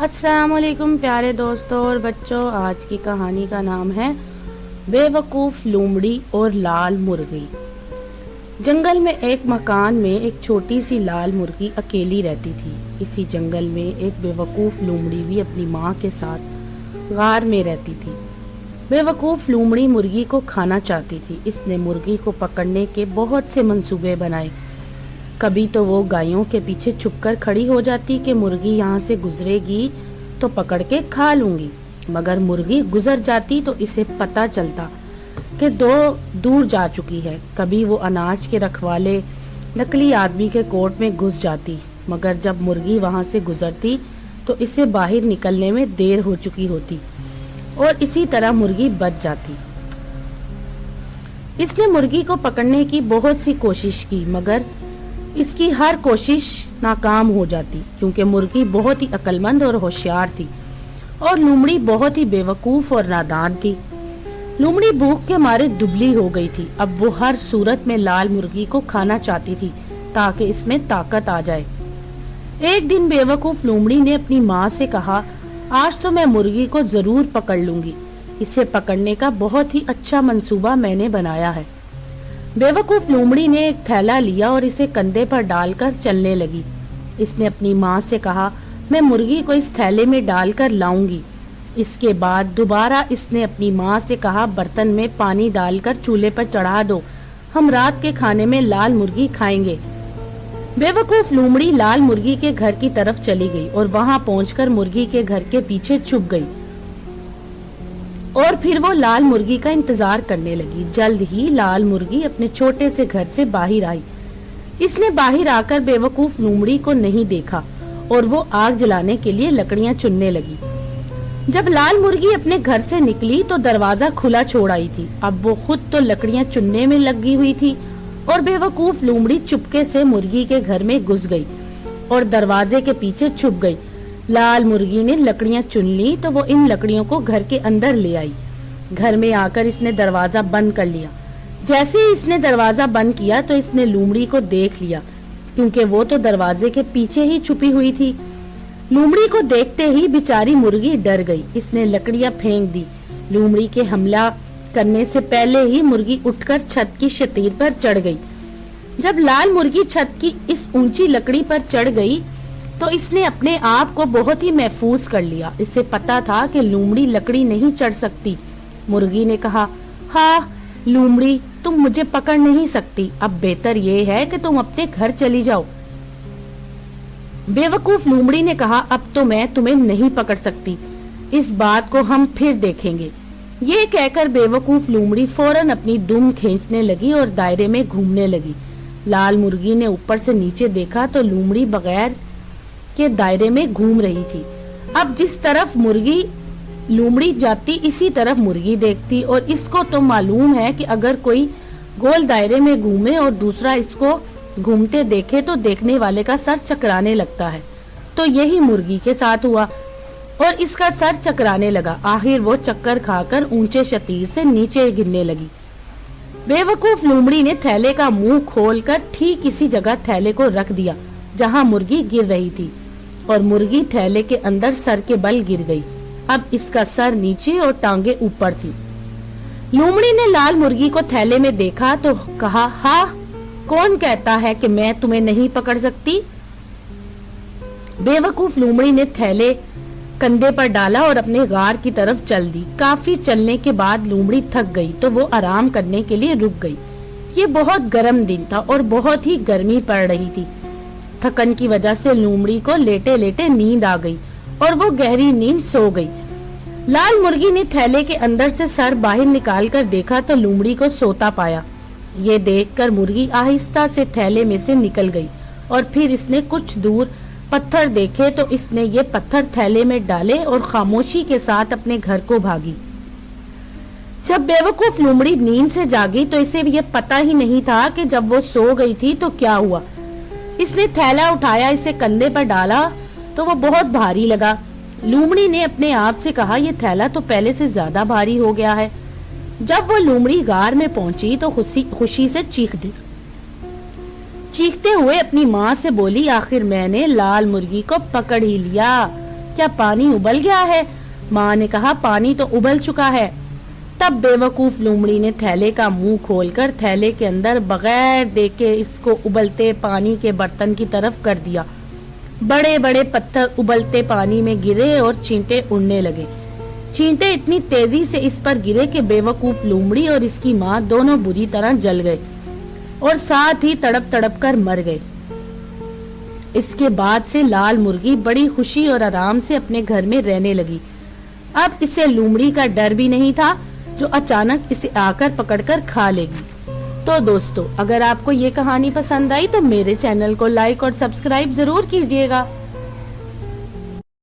अस्सलाम वालेकुम प्यारे दोस्तों और बच्चों। आज की कहानी का नाम है बेवकूफ़ लोमड़ी और लाल मुर्गी। जंगल में एक मकान में एक छोटी सी लाल मुर्गी अकेली रहती थी। इसी जंगल में एक बेवकूफ़ लोमड़ी भी अपनी माँ के साथ गार में रहती थी। बेवकूफ़ लोमड़ी मुर्गी को खाना चाहती थी। इसने मुर्गी को पकड़ने के बहुत से मंसूबे बनाए। कभी तो वो गायों के पीछे छुपकर खड़ी हो जाती कि मुर्गी यहाँ से गुजरेगी तो पकड़ के खा लूंगी, मगर मुर्गी गुजर जाती तो इसे पता चलता कि दूर जा चुकी है। कभी वो अनाज के रखवाले नकली आदमी के कोर्ट में घुस जाती, मगर जब मुर्गी वहां से गुजरती तो इसे बाहर निकलने में देर हो चुकी होती और इसी तरह मुर्गी बच जाती। इसने मुर्गी को पकड़ने की बहुत सी कोशिश की, मगर इसकी हर कोशिश नाकाम हो जाती, क्योंकि मुर्गी बहुत ही अक्लमंद और होशियार थी और लोमड़ी बहुत ही बेवकूफ और नादान थी। लोमड़ी भूख के मारे दुबली हो गई थी। अब वो हर सूरत में लाल मुर्गी को खाना चाहती थी ताकि इसमें ताकत आ जाए। एक दिन बेवकूफ लोमड़ी ने अपनी माँ से कहा, आज तो मैं मुर्गी को जरूर पकड़ लूंगी। इसे पकड़ने का बहुत ही अच्छा मंसूबा मैंने बनाया है। बेवकूफ लोमड़ी ने एक थैला लिया और इसे कंधे पर डालकर चलने लगी। इसने अपनी माँ से कहा, मैं मुर्गी को इस थैले में डालकर लाऊंगी। इसके बाद दोबारा इसने अपनी माँ से कहा, बर्तन में पानी डालकर चूल्हे पर चढ़ा दो, हम रात के खाने में लाल मुर्गी खाएंगे। बेवकूफ लोमड़ी लाल मुर्गी के घर की तरफ चली गई और वहां पहुंचकर मुर्गी के घर के पीछे छुप गई और फिर वो लाल मुर्गी का इंतजार करने लगी। जल्द ही लाल मुर्गी अपने छोटे से घर से बाहर आई। इसने बाहर आकर बेवकूफ लोमड़ी को नहीं देखा और वो आग जलाने के लिए लकड़ियां चुनने लगी। जब लाल मुर्गी अपने घर से निकली तो दरवाजा खुला छोड़ आई थी। अब वो खुद तो लकड़ियां चुनने में लगी हुई थी और बेवकूफ लोमड़ी चुपके से मुर्गी के घर में घुस गई और दरवाजे के पीछे छुप गई। लाल मुर्गी ने लकड़ियां चुन ली तो वो इन लकड़ियों को घर के अंदर ले आई। घर में आकर इसने दरवाजा बंद कर लिया। जैसे ही इसने दरवाजा बंद किया तो इसने लोमड़ी को देख लिया, क्योंकि वो तो दरवाजे के पीछे ही छुपी हुई थी। लोमड़ी को देखते ही बेचारी मुर्गी डर गई। इसने लकड़ियां फेंक दी। लोमड़ी के हमला करने से पहले ही मुर्गी उठकर छत की शतीर पर चढ़ गई। जब लाल मुर्गी छत की इस ऊंची लकड़ी पर चढ़ गई तो इसने अपने आप को बहुत ही महफूज कर लिया। इसे पता था कि लोमड़ी लकड़ी नहीं चढ़ सकती। मुर्गी ने कहा, हाँ लोमड़ी, तुम मुझे पकड़ नहीं सकती। अब बेहतर ये है कि तुम अपने घर चली जाओ। बेवकूफ लोमड़ी ने कहा, अब तो मैं तुम्हें नहीं पकड़ सकती, इस बात को हम फिर देखेंगे। ये कहकर बेवकूफ लोमड़ी फौरन अपनी दुम खींचने लगी और दायरे में घूमने लगी। लाल मुर्गी ने ऊपर से नीचे देखा तो लोमड़ी बगैर के दायरे में घूम रही थी। अब जिस तरफ लोमड़ी जाती इसी तरफ मुर्गी देखती, और इसको तो मालूम है कि अगर कोई गोल दायरे में घूमे और दूसरा इसको घूमते देखे तो देखने वाले का सर चकराने लगता है। तो यही मुर्गी के साथ हुआ और इसका सर चकराने लगा। आखिर वो चक्कर खाकर ऊंचे शतीर से नीचे गिरने लगी। बेवकूफ लोमड़ी ने थैले का मुंह खोलकर ठीक इसी जगह थैले को रख दिया जहां मुर्गी गिर रही थी, और मुर्गी थैले के अंदर सर के बल गिर गई। अब इसका सर नीचे और टांगे ऊपर थी। लोमड़ी ने लाल मुर्गी को थैले में देखा तो कहा, हाँ, कौन कहता है कि मैं तुम्हें नहीं पकड़ सकती। बेवकूफ लोमड़ी ने थैले कंधे पर डाला और अपने गार की तरफ चल दी। काफी चलने के बाद लोमड़ी थक गई तो वो आराम करने के लिए रुक गई। ये बहुत गर्म दिन था और बहुत ही गर्मी पड़ रही थी। थकन की वजह से लोमड़ी को लेटे लेटे नींद आ गई और वो गहरी नींद सो गई। लाल मुर्गी ने थैले के अंदर से सर बाहर निकालकर देखा तो लोमड़ी को सोता पाया। ये देखकर मुर्गी आहिस्ता से थैले में से निकल गई और फिर इसने कुछ दूर पत्थर देखे तो इसने ये पत्थर थैले में डाले और खामोशी के साथ अपने घर को भागी। जब बेवकूफ लोमड़ी नींद से जागी तो इसे ये पता ही नहीं था कि जब वो सो गई थी तो क्या हुआ। इसने थैला उठाया, इसे कंधे पर डाला तो वो बहुत भारी लगा। लोमड़ी ने अपने आप से कहा, ये थैला तो पहले से ज्यादा भारी हो गया है। जब वो लोमड़ी गार में पहुंची तो खुशी से चीखते हुए अपनी माँ से बोली, आखिर मैंने लाल मुर्गी को पकड़ ही लिया। کیا پانی ابل گیا ہے؟ ماں نے کہا پانی تو ابل چکا ہے۔ تب بیوقوف لومڑی نے تھیلے کا منہ کھول کر تھیلے کے اندر بغیر دیکھے اس کو ابلتے پانی کے برتن کی طرف کر دیا۔ بڑے بڑے پتھر ابلتے پانی میں گرے اور چینٹے اڑنے لگے۔ چینٹے اتنی تیزی سے اس پر گرے کہ بیوقوف لومڑی اور اس کی ماں دونوں بری طرح جل گئے اور ساتھ ہی تڑپ تڑپ کر مر گئے۔ اس کے بعد سے لال مرغی بڑی خوشی اور آرام سے اپنے گھر میں رہنے لگی۔ اب اسے لومڑی کا ڈر بھی نہیں تھا جو اچانک اسے آ کر پکڑ کر کھا لے گی۔ تو دوستو، اگر آپ کو یہ کہانی پسند آئی تو میرے چینل کو لائک اور سبسکرائب ضرور کیجیے گا۔